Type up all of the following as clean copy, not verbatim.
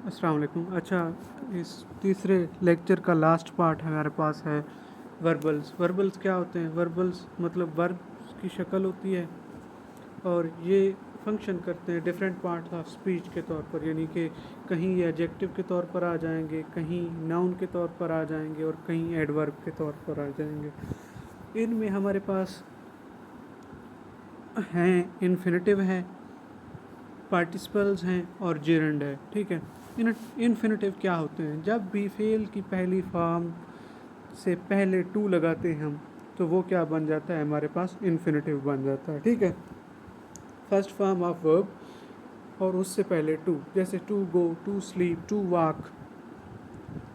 अस्सलाम वालेकुम। अच्छा, इस तीसरे लेक्चर का लास्ट पार्ट हमारे पास है वर्बल्स। वर्बल्स क्या होते हैं? वर्बल्स मतलब वर्ब की शक्ल होती है और ये फंक्शन करते हैं डिफरेंट पार्ट्स ऑफ स्पीच के तौर पर, यानी कि कहीं ये एडजेक्टिव के तौर पर आ जाएंगे, कहीं नाउन के तौर पर आ जाएंगे और कहीं एडवर्ब के तौर पर आ जाएंगे। इनमें हमारे पास हैं इन्फिनेटिव है, पार्टिसिपल्स हैं और जेरंड है। ठीक है, इन्फिनेटिव क्या होते हैं? जब भी फेल की पहली फॉर्म से पहले टू लगाते हैं हम, तो वो क्या बन जाता है? हमारे पास इन्फिनेटिव बन जाता है। ठीक है, फर्स्ट फॉर्म ऑफ वर्ब और उससे पहले टू, जैसे to go, to sleep, to walk,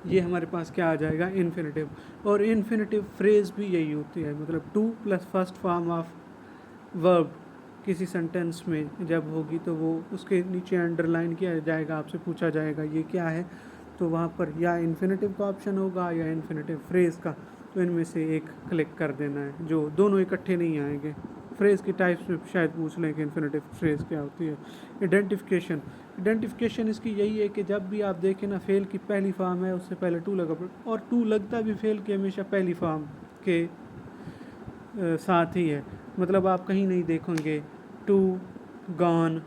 ये हमारे पास क्या आ जाएगा? इन्फिनेटिव। और इन्फिनेटिव फ्रेज भी यही होती है, मतलब two plus first form of verb किसी सेंटेंस में जब होगी तो वो उसके नीचे अंडरलाइन किया जाएगा, आपसे पूछा जाएगा ये क्या है, तो वहाँ पर या इन्फिनेटिव का ऑप्शन होगा या इन्फिनेटिव फ्रेज़ का, तो इनमें से एक क्लिक कर देना है। जो दोनों इकट्ठे नहीं आएंगे। फ्रेज़ की टाइप्स में शायद पूछ लें कि इन्फिनेटिव फ्रेज़ क्या होती है। आइडेंटिफिकेशन, आइडेंटिफिकेशन इसकी यही है कि जब भी आप देखें ना, फेल की पहली फॉर्म है उससे पहले टू लगा, और टू लगता भी फेल की हमेशा पहली फॉर्म के साथ ही है। मतलब आप कहीं नहीं देखेंगे to gone,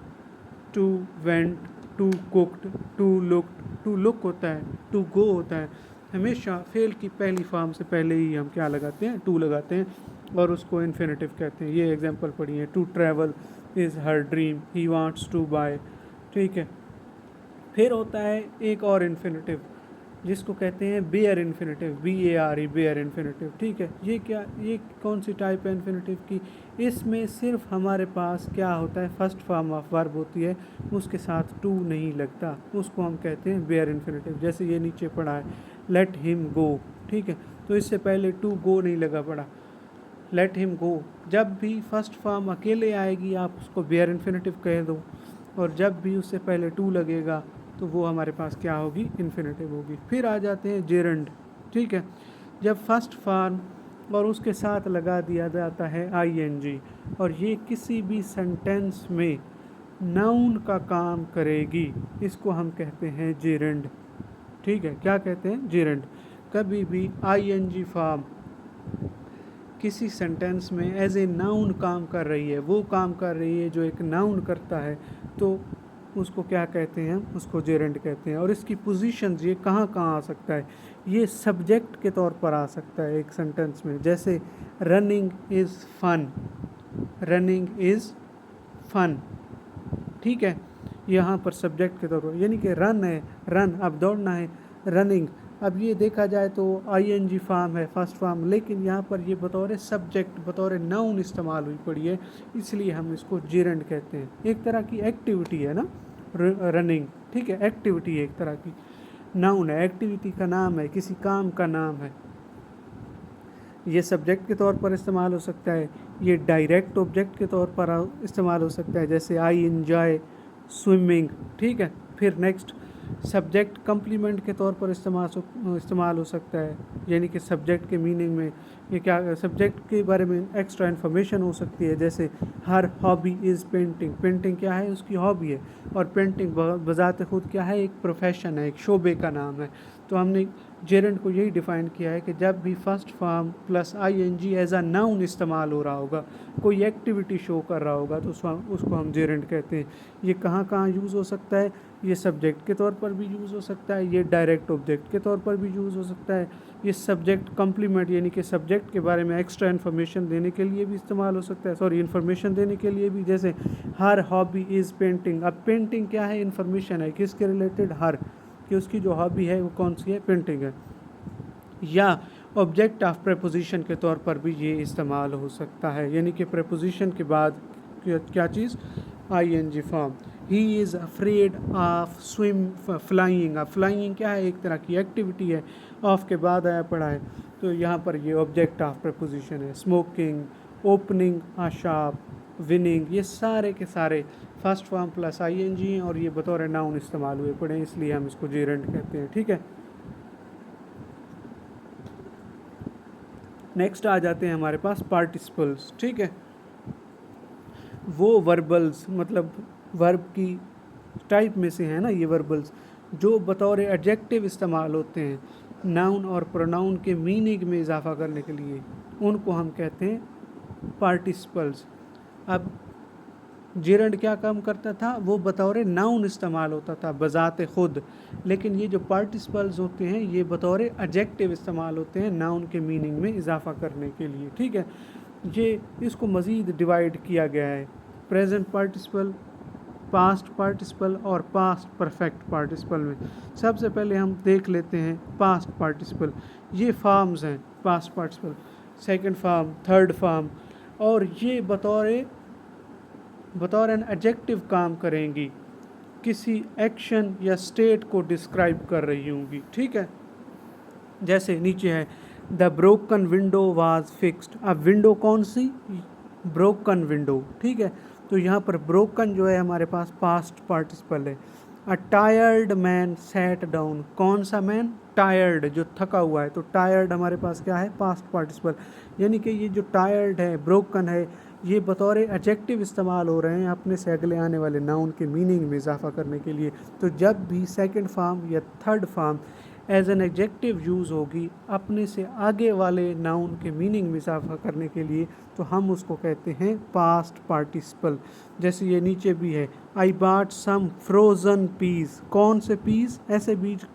to went, to cooked, to look होता है, टू गो होता है। हमेशा फेल की पहली फॉर्म से पहले ही हम क्या लगाते हैं? टू लगाते हैं और उसको इन्फिनेटिव कहते हैं। ये एग्जांपल पढ़िए, to travel is her dream, he wants to buy. ठीक है, फिर होता है एक और इन्फिनेटिव जिसको कहते हैं bare infinitive, BARE, bare infinitive. ठीक है, ये क्या, ये कौन सी टाइप है इन्फिनेटिव की? इसमें सिर्फ हमारे पास क्या होता है? फर्स्ट फॉर्म ऑफ वर्ब होती है, उसके साथ टू नहीं लगता, उसको हम कहते हैं बेयर इन्फिनेटिव। जैसे ये नीचे पड़ा है लेट हिम गो। ठीक है, तो इससे पहले टू गो नहीं लगा पड़ा, लेट हिम गो। जब भी फर्स्ट फॉर्म अकेले आएगी आप उसको बेयर इन्फिनेटिव कह दो, और जब भी उससे पहले टू लगेगा तो वो हमारे पास क्या होगी? इन्फिनेटिव होगी। फिर आ जाते हैं जेरंड। ठीक है, जब फर्स्ट फॉर्म और उसके साथ लगा दिया जाता है ING, और ये किसी भी सेंटेंस में नाउन का काम करेगी, इसको हम कहते हैं जेरंड। ठीक है, क्या कहते हैं? जेरंड। कभी भी ING फॉर्म किसी सेंटेंस में एज ए नाउन काम कर रही है, वो काम कर रही है जो एक नाउन करता है, तो उसको क्या कहते हैं? उसको जेरेंट कहते हैं। और इसकी पोजीशन ये कहाँ कहाँ आ सकता है? ये सब्जेक्ट के तौर पर आ सकता है एक सेंटेंस में, जैसे running is fun, running is fun. ठीक है, यहाँ पर सब्जेक्ट के तौर पर, यानी कि रन है, रन, अब दौड़ना है, रनिंग। अब ये देखा जाए तो ING फॉर्म है फर्स्ट फॉर्म, लेकिन यहाँ पर ये बतौर सब्जेक्ट, बतौर नाउन इस्तेमाल हुई पड़ी है, इसलिए हम इसको जेरेंट कहते हैं। एक तरह की एक्टिविटी है ना, रनिंग। ठीक है, एक्टिविटी है, एक तरह की नाउन है, एक्टिविटी का नाम है, किसी काम का नाम है। ये सब्जेक्ट के तौर पर इस्तेमाल हो सकता है, ये डायरेक्ट ऑब्जेक्ट के तौर पर इस्तेमाल हो सकता है, जैसे आई एंजॉय स्विमिंग। ठीक है, फिर नेक्स्ट सब्जेक्ट कम्प्लीमेंट के तौर पर इस्तेमाल हो सकता है, यानी कि सब्जेक्ट के मीनिंग में ये क्या, सब्जेक्ट के बारे में एक्स्ट्रा इन्फॉर्मेशन हो सकती है। जैसे हर हॉबी इज़ पेंटिंग, पेंटिंग क्या है? उसकी हॉबी है, और पेंटिंग बजाते खुद क्या है? एक प्रोफेशन है, एक शोबे का नाम है। तो हमने जेरेंट को यही डिफ़ाइन किया है कि जब भी first form plus ING as a noun इस्तेमाल हो रहा होगा, कोई एक्टिविटी शो कर रहा होगा, तो उसको हम जेरेंट कहते हैं। ये कहाँ कहाँ यूज़ हो सकता है? ये सब्जेक्ट के तौर पर भी यूज़ हो सकता है, ये डायरेक्ट ऑब्जेक्ट के तौर पर भी यूज़ हो सकता है, ये सब्जेक्ट कम्प्लीमेंट यानी कि सब्जेक्ट के बारे में एक्स्ट्रा इन्फॉर्मेशन देने के लिए भी इस्तेमाल हो सकता है, सॉरी इन्फॉर्मेशन देने के लिए भी। जैसे हर हॉबी इज़ पेंटिंग, अब पेंटिंग क्या है? इन्फॉर्मेशन है, किसके रिलेटेड? हर, कि उसकी जो हॉबी है वो कौन सी है? पेंटिंग है। या ऑब्जेक्ट ऑफ प्रेपोजिशन के तौर पर भी ये इस्तेमाल हो सकता है, यानी कि प्रेपोजिशन के बाद क्या चीज़? ING form. He is afraid of swim flying. अब फ्लाइंग क्या है? एक तरह की एक्टिविटी है, ऑफ के बाद आया पड़ा है, तो यहाँ पर ये ऑब्जेक्ट ऑफ प्रेपोजिशन है। Smoking, opening a shop, winning, ये सारे के सारे फर्स्ट फॉर्म प्लस ING हैं, और ये बतौर नाउन इस्तेमाल हुए पड़े हैं, इसलिए हम इसको जेरेंट कहते हैं। ठीक है, नेक्स्ट आ जाते हैं हमारे पास पार्टिसिपल्स। ठीक है, वो वर्बल्स मतलब वर्ब की टाइप में से हैं ना ये वर्बल्स, जो बतौर एडजेक्टिव इस्तेमाल होते हैं नाउन और प्रोनाउन के मीनिंग में इजाफा करने के लिए, उनको हम कहते हैं पार्टिसिपल्स। अब जेरंड क्या काम करता था, वो बतौर नाउन इस्तेमाल होता था बज़ाते ख़ुद, लेकिन ये जो पार्टिसिपल्स होते हैं ये बतौर एडजेक्टिव इस्तेमाल होते हैं नाउन के मीनिंग में इजाफा करने के लिए। ठीक है, ये इसको मज़ीद डिवाइड किया गया है, प्रेजेंट पार्टिसिपल, पास्ट पार्टिसिपल और पास्ट परफेक्ट पार्टिसिपल में। सबसे पहले हम देख लेते हैं पास्ट पार्टिसिपल। ये फॉर्म्स हैं past participle, second form, third form, और ये बतौर एन एडजेक्टिव काम करेंगी, किसी एक्शन या स्टेट को डिस्क्राइब कर रही होंगी। ठीक है, जैसे नीचे है the broken window was fixed. अब विंडो कौन सी, ब्रोकन विंडो। ठीक है, तो यहाँ पर ब्रोकन जो है हमारे पास पास्ट पार्टिसिपल है। अ टायर्ड मैन सैट डाउन, कौन सा मैन, टायर्ड, जो थका हुआ है, तो टायर्ड हमारे पास क्या है, पास्ट पार्टिसिपल। यानी कि ये जो टायर्ड है, ब्रोकन है, ये बतौर एडजेक्टिव इस्तेमाल हो रहे हैं अपने से अगले आने वाले नाउन के मीनिंग में इजाफा करने के लिए। तो जब भी सेकंड फॉर्म या third form as an adjective use होगी अपने से आगे वाले नाउन के मीनिंग में इजाफा करने के लिए, तो हम उसको कहते हैं पास्ट पार्टिसिपल। जैसे ये नीचे भी है, आई बाट सम फ्रोज़न पीस, कौन से पीस, ऐसे बीज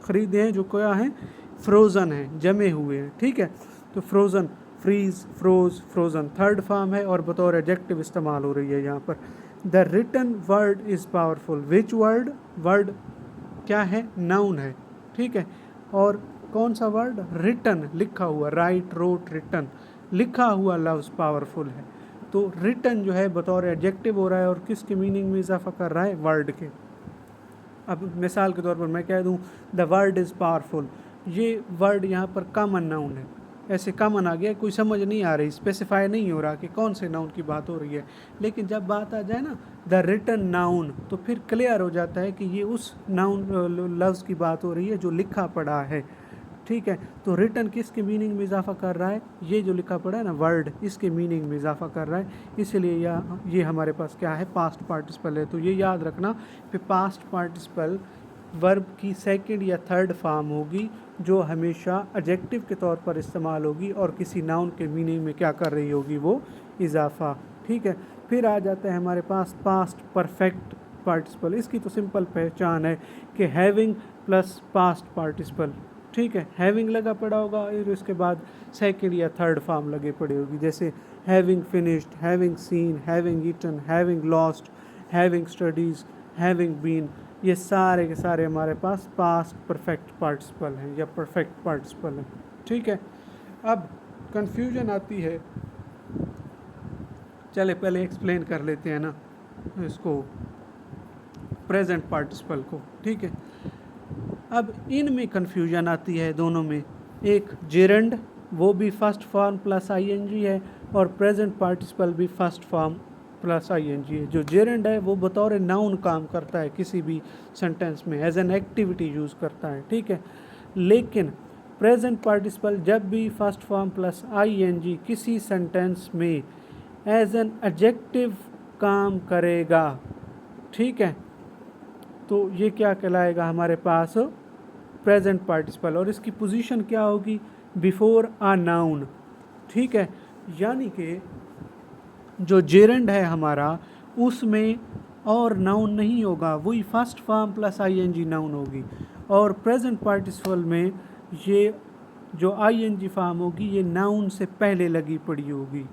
खरीदे हैं जो क्या हैं, फ्रोज़न हैं, जमे हुए हैं। ठीक है, तो frozen, freeze, froze, frozen third form है और बतौर एडजेक्टिव इस्तेमाल हो रही है यहाँ पर। The written word is powerful, which word, word क्या है, नाउन है। ठीक है, और कौन सा वर्ड, रिटन, लिखा हुआ, राइट, रोट, रिटन, लिखा हुआ लफ्ज़ पावरफुल है। तो रिटन जो है बतौर एडजेक्टिव हो रहा है और किसके मीनिंग में इजाफा कर रहा है, वर्ड के। अब मिसाल के तौर पर मैं कह दूं द वर्ड इज़ पावरफुल, ये वर्ड यहाँ पर कॉमन नाउन है, ऐसे कॉमन आ गया, कोई समझ नहीं आ रही, स्पेसिफाई नहीं हो रहा कि कौन से नाउन की बात हो रही है। लेकिन जब बात आ जाए ना द रिटन नाउन, तो फिर क्लियर हो जाता है कि ये उस नाउन लफ्ज़ की बात हो रही है जो लिखा पड़ा है। ठीक है, तो रिटन किसके मीनिंग में इजाफा कर रहा है, ये जो लिखा पड़ा है ना वर्ड, इसके मीनिंग में इजाफा कर रहा है, इसलिए ये हमारे पास क्या है, पास्ट पार्टिसिपल है। तो ये याद रखना कि पास्ट पार्टिसिपल वर्ब की सेकंड या थर्ड फॉर्म होगी जो हमेशा एडजेक्टिव के तौर पर इस्तेमाल होगी और किसी नाउन के मीनिंग में क्या कर रही होगी, वो इजाफा। ठीक है, फिर आ जाता है हमारे पास पास्ट परफेक्ट पार्टिसिपल। इसकी तो सिंपल पहचान है कि हैविंग प्लस पास्ट पार्टिसिपल। ठीक है, हैविंग लगा पड़ा होगा और इसके बाद सेकंड या थर्ड फॉर्म लगे पड़े होगी, जैसे having finished, having seen, having eaten, having lost, having studies, having been, ये सारे के सारे हमारे पास पास्ट परफेक्ट पार्टिसिपल हैं या परफेक्ट पार्टिसिपल हैं। ठीक है, अब कंफ्यूजन आती है, चले पहले एक्सप्लेन कर लेते हैं ना इसको, प्रेजेंट पार्टिसिपल को। ठीक है, अब इनमें कंफ्यूजन आती है दोनों में, एक जेरंड वो भी फर्स्ट फॉर्म प्लस आईएनजी है और प्रेजेंट पार्टिसिपल भी फर्स्ट फॉर्म प्लस आईएनजी है। जो जेरंड है वो बतौर नाउन काम करता है किसी भी सेंटेंस में, एज एन एक्टिविटी यूज़ करता है। ठीक है, लेकिन प्रेजेंट पार्टिसिपल जब भी फर्स्ट फॉर्म प्लस आईएनजी किसी सेंटेंस में एज एन एडजेक्टिव काम करेगा, ठीक है, तो ये क्या कहलाएगा हमारे पास, प्रेजेंट पार्टिसिपल, और इसकी पोजीशन क्या होगी, बिफोर अ नाउन। ठीक है, यानी कि जो जेरंड है हमारा उसमें और नाउन नहीं होगा, वही first form plus ING noun होगी, और प्रेजेंट पार्टिसिपल में ये जो आईएनजी फॉर्म होगी ये नाउन से पहले लगी पड़ी होगी।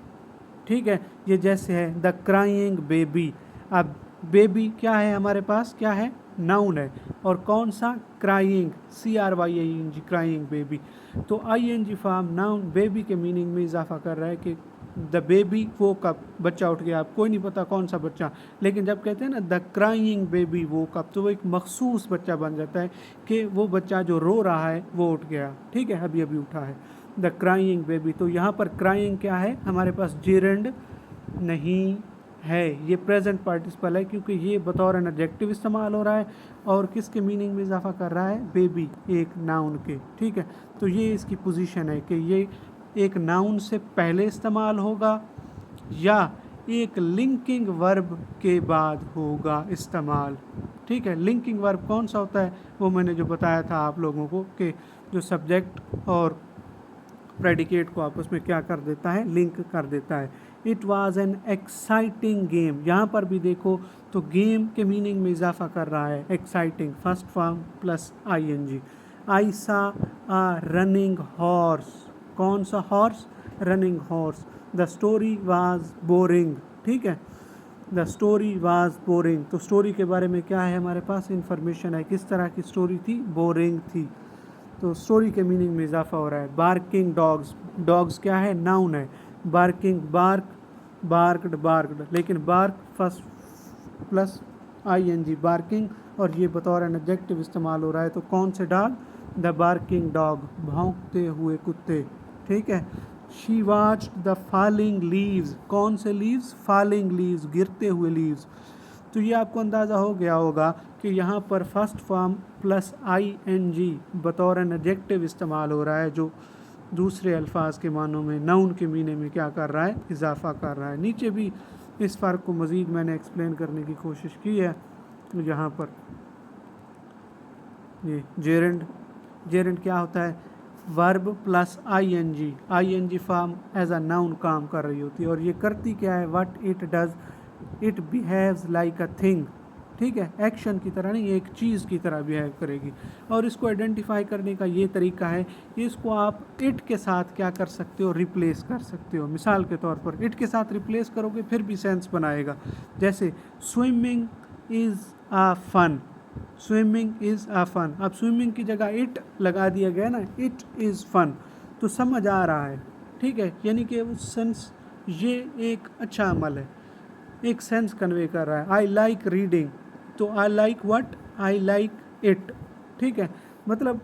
ठीक है, ये जैसे है द क्राइंग बेबी। अब बेबी क्या है हमारे पास, क्या है, नाउन है, और कौन सा, क्राइंग, CRYING, क्राइंग बेबी। तो आईएनजी फॉर्म नाउन बेबी के मीनिंग में इजाफा कर रहा है कि द बेबी वो कब, बच्चा उठ गया, आप कोई नहीं पता कौन सा बच्चा, लेकिन जब कहते हैं ना द क्राइंग बेबी वो कब, तो वो एक मखसूस बच्चा बन जाता है कि वो बच्चा जो रो रहा है वो उठ गया। ठीक है, अभी अभी उठा है, द क्राइंग बेबी। तो यहाँ पर क्राइंग क्या है हमारे पास, जेरंड नहीं है, ये प्रेजेंट पार्टिसिपल है क्योंकि ये बतौर एन एडजेक्टिव इस्तेमाल हो रहा है और किसके मीनिंग में इजाफा कर रहा है, बेबी, एक नाउन के। ठीक है, तो ये इसकी पोजीशन है कि ये एक नाउन से पहले इस्तेमाल होगा या एक लिंकिंग वर्ब के बाद होगा इस्तेमाल। ठीक है, लिंकिंग वर्ब कौन सा होता है, वो मैंने जो बताया था आप लोगों को कि जो सब्जेक्ट और प्रेडिकेट को आपस में क्या कर देता है, लिंक कर देता है। It was an exciting game, यहाँ पर भी देखो तो गेम के मीनिंग में इजाफा कर रहा है exciting, first form plus ING। आई सा आ रनिंग हॉर्स, कौन सा horse, running horse. The story was boring, ठीक है, द स्टोरी वाज बोरिंग, तो स्टोरी के बारे में क्या है हमारे पास इंफॉर्मेशन है, किस तरह की स्टोरी थी, बोरिंग थी, तो स्टोरी के मीनिंग में इजाफा हो रहा है। बार्किंग डॉग्स, डॉग्स क्या है, नाउन है, बार्किंग बार्क, बार्कड बार्कड, लेकिन bark first plus ING barking, और ये बतौर एन एडजेक्टिव इस्तेमाल हो रहा है, तो कौन से डॉग, द बार्किंग डॉग, भौंकते हुए कुत्ते, ठीक है। She watched the falling leaves, कौन से लीव्स, फॉलिंग लीव्स, गिरते हुए लीव्स। तो ये आपको अंदाज़ा हो गया होगा कि यहाँ पर फर्स्ट फॉर्म प्लस ING बतौर एन एडजेक्टिव इस्तेमाल हो रहा है, जो दूसरे अल्फाज के मानों में, नाउन के मीने में क्या कर रहा है, इजाफा कर रहा है। नीचे भी इस फ़र्क को मज़ीद मैंने एक्सप्लेन करने की कोशिश की है। यहाँ पर ये जेरेंड, जेरेंड क्या होता है, verb plus ING form as a noun काम कर रही होती है, और ये करती क्या है, what it does, it behaves like a thing, ठीक है, एक्शन की तरह नहीं, एक चीज़ की तरह बिहेव करेगी। और इसको आइडेंटिफाई करने का ये तरीका है कि इसको आप इट के साथ क्या कर सकते हो, रिप्लेस कर सकते हो। मिसाल के तौर पर इट के साथ रिप्लेस करोगे फिर भी सेंस बनाएगा, जैसे swimming is a fun, swimming is a fun, अब स्विमिंग की जगह इट लगा दिया गया ना, इट इज़ फन, तो समझ आ रहा है, ठीक है, यानी कि उस सेंस, ये एक अच्छा अमल है, एक सेंस कन्वे कर रहा है। आई लाइक रीडिंग, तो आई like what, I like it, ठीक है, मतलब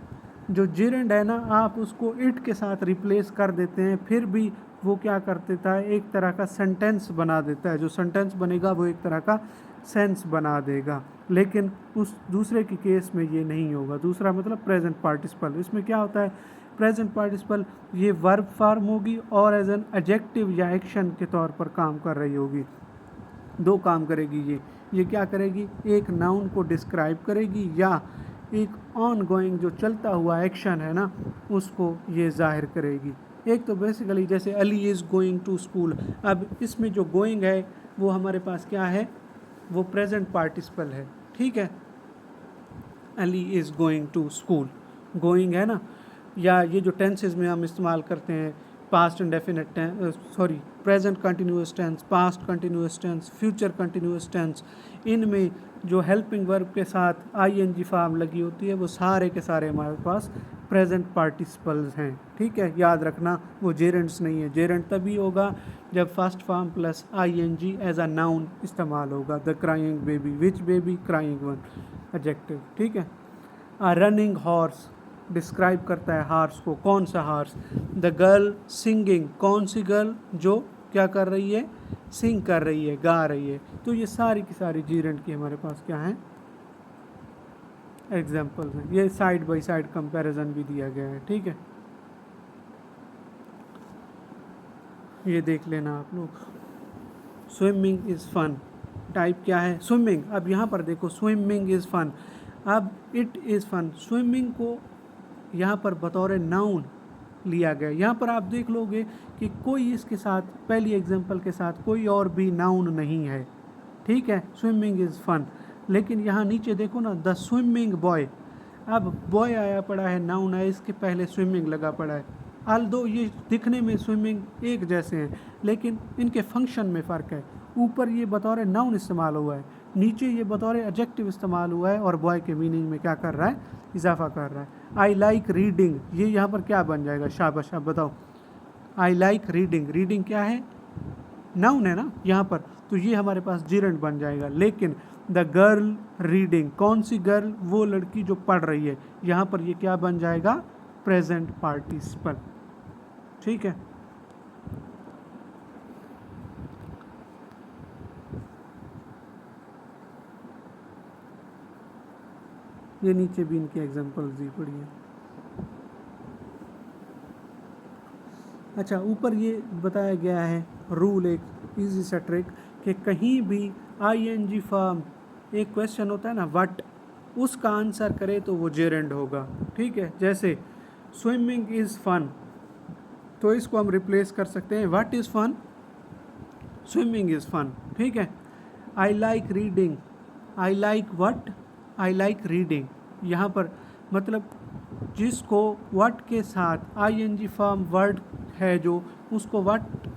जो जेरेंड है ना, आप उसको इट के साथ रिप्लेस कर देते हैं, फिर भी वो क्या कर देता है, एक तरह का सेंटेंस बना देता है, जो सेंटेंस बनेगा वो एक तरह का सेंस बना देगा। लेकिन उस दूसरे के केस में ये नहीं होगा। दूसरा मतलब प्रेजेंट पार्टिसिपल, इसमें क्या होता है, प्रेजेंट पार्टिसिपल ये वर्ब फॉर्म होगी और एज एन एडजेक्टिव या एक्शन के तौर पर काम कर रही होगी। दो काम करेगी ये क्या करेगी, एक नाउन को डिस्क्राइब करेगी या एक ऑन गोइंग जो चलता हुआ एक्शन है ना, उसको ये जाहिर करेगी। एक तो बेसिकली जैसे Ali is going to school, अब इसमें जो गोइंग है वो हमारे पास क्या है, वो प्रेजेंट पार्टिसिपल है, ठीक है, Ali is going to school, going है ना। या ये जो टेंसेस में हम इस्तेमाल करते हैं, past indefinite tense, sorry present continuous tense, past continuous tense, future continuous tense, इनमें जो हेल्पिंग वर्ब के साथ ING फॉर्म लगी होती है, वो सारे के सारे हमारे पास प्रेजेंट पार्टिसिपल्स हैं, ठीक है। याद रखना वो जेरेंट्स नहीं है, जेरेंट तभी होगा जब first form plus ING as a noun इस्तेमाल होगा। The crying baby, which baby, crying one, adjective, ठीक है। अ रनिंग हॉर्स डिस्क्राइब करता है हार्स को, कौन सा हार्स, द गर्ल सिंगिंग, कौन सी गर्ल, जो क्या कर रही है, सिंग कर रही है, गा रही है। तो ये सारी की सारी जीरेंट की हमारे पास क्या है, एग्जाम्पल्स हैं। ये साइड बाय साइड कंपैरिजन भी दिया गया है, ठीक है, ये देख लेना आप लोग। स्विमिंग इज़ फन, टाइप क्या है, स्विमिंग। अब यहाँ पर देखो स्विमिंग इज़ फन, अब इट इज़ फन, स्विमिंग को यहाँ पर बतौर नाउन लिया गया। यहाँ पर आप देख लोगे कि कोई इसके साथ, पहली एग्जांपल के साथ कोई और भी नाउन नहीं है, ठीक है, स्विमिंग इज़ फन। लेकिन यहाँ नीचे देखो ना, द स्विमिंग बॉय, अब बॉय आया पड़ा है, नाउन है, इसके पहले स्विमिंग लगा पड़ा है। आल्दो ये दिखने में स्विमिंग एक जैसे हैं, लेकिन इनके फंक्शन में फ़र्क है। ऊपर ये बतौर नाउन इस्तेमाल हुआ है, नीचे ये बतौर एडजेक्टिव इस्तेमाल हुआ है, और बॉय के मीनिंग में क्या कर रहा है, इजाफा कर रहा है। आई लाइक रीडिंग, ये यहाँ पर क्या बन जाएगा, शाबाश, आप बताओ। आई लाइक रीडिंग, रीडिंग क्या है, नाउन है ना यहाँ पर, तो ये हमारे पास जिरेंट बन जाएगा। लेकिन द गर्ल रीडिंग, कौन सी गर्ल, वो लड़की जो पढ़ रही है, यहाँ पर ये क्या बन जाएगा, प्रेजेंट पार्टिसिपल, ठीक है। ये नीचे भी इनके एग्जांपल्स दी पड़ी है। अच्छा, ऊपर ये बताया गया है रूल, एक इजी सा ट्रिक कि कहीं भी आईएनजी फॉर्म, एक क्वेश्चन होता है ना व्हाट, उसका आंसर करे तो वो जेरेंड होगा, ठीक है। जैसे स्विमिंग इज़ फन, तो इसको हम रिप्लेस कर सकते हैं what is fun, swimming is fun, ठीक है। I like reading, I like what, I like reading, यहाँ पर मतलब जिसको व्हाट के साथ आईएनजी फॉर्म वर्ड है जो, उसको व्हाट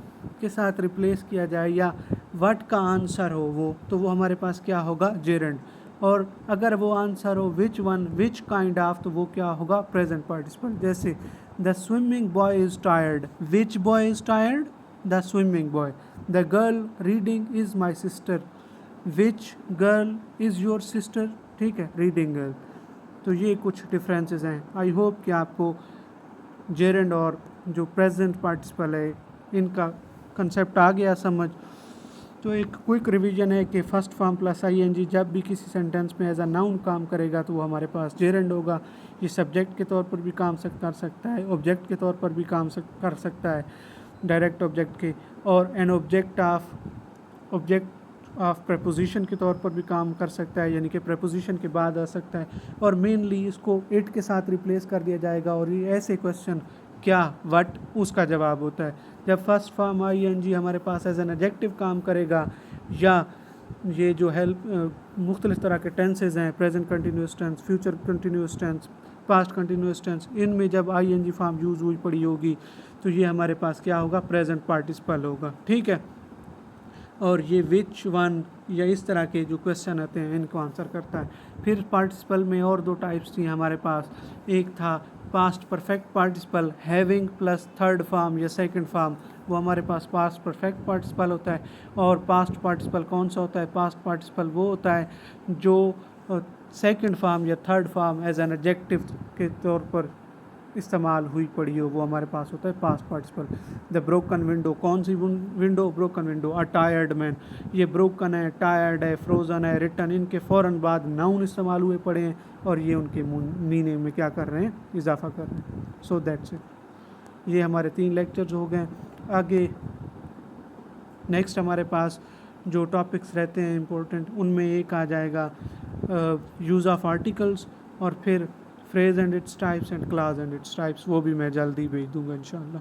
के साथ रिप्लेस किया जाए या व्हाट का आंसर हो वो, तो वो हमारे पास क्या होगा, जेरेंड। और अगर वो आंसर हो which one, which kind of, तो वो क्या होगा, प्रेजेंट पार्टिसिपल। जैसे the swimming boy is tired, which boy is tired, the swimming boy. The girl reading is my sister, which girl is your sister, ठीक है, reading girl. तो ये कुछ डिफरेंसेस हैं। आई होप कि आपको जेरेंड और जो प्रेजेंट पार्टिसिपल है इनका कंसेप्ट आ गया समझ। तो एक क्विक रिवीजन है कि फर्स्ट फॉर्म प्लस आईएनजी जब भी किसी सेंटेंस में एज अ नाउन काम करेगा तो वो हमारे पास जेरेंड होगा। ये सब्जेक्ट के तौर पर भी काम कर सकता है, ऑब्जेक्ट के तौर पर भी काम कर सकता है, डायरेक्ट ऑब्जेक्ट के, और एन ऑब्जेक्ट ऑफ प्रेपोजिशन के तौर पर भी काम कर सकता है, यानी कि प्रेपोजिशन के बाद आ सकता है। और मेनली इसको इट के साथ रिप्लेस कर दिया जाएगा और ये ऐसे क्वेश्चन क्या, व्हाट, उसका जवाब होता है। जब फर्स्ट फॉर्म आईएनजी हमारे पास एज एन एडजेक्टिव काम करेगा, या ये जो हेल्प मुख्तलिफ तरह के टेंसेज हैं, present continuous tense, future continuous tense, past continuous tense, इनमें जब आईएनजी फॉर्म यूज़ हुई पड़ी होगी तो ये हमारे पास क्या होगा, प्रेजेंट पार्टिसिपल होगा, ठीक है। और ये विच वन या इस तरह के जो क्वेश्चन आते हैं इनको आंसर करता है। फिर पार्टिसिपल में और दो टाइप्स थी हमारे पास, एक था past perfect participle having plus third form या सेकंड फॉर्म, वो हमारे पास पास्ट परफेक्ट पार्टिसिपल होता है। और पास्ट पार्टिसिपल कौन सा होता है, पास्ट पार्टिसिपल वो होता है जो सेकंड फॉर्म या third form as an adjective के तौर पर इस्तेमाल हुई पड़ी हो, वो हमारे पास होता है past participle. The broken window, कौन सी विंडो, ब्रोकन विंडो। अ टायर्ड मैन, ये ब्रोकन है, टायर्ड है, फ्रोजन है, रिटर्न, इनके फ़ौरन बाद नाउन इस्तेमाल हुए पड़े हैं और ये उनके मीनिंग में क्या कर रहे हैं, इजाफा कर रहे हैं। So that's it. ये हमारे 3 लेक्चर्स हो गए। आगे नेक्स्ट हमारे पास जो टॉपिक्स रहते हैं इम्पोर्टेंट, उनमें एक आ जाएगा यूज़ ऑफ आर्टिकल्स, और फिर phrase and its types and class and its types, वो भी मैं जल्दी भेज दूंगा इंशाल्लाह।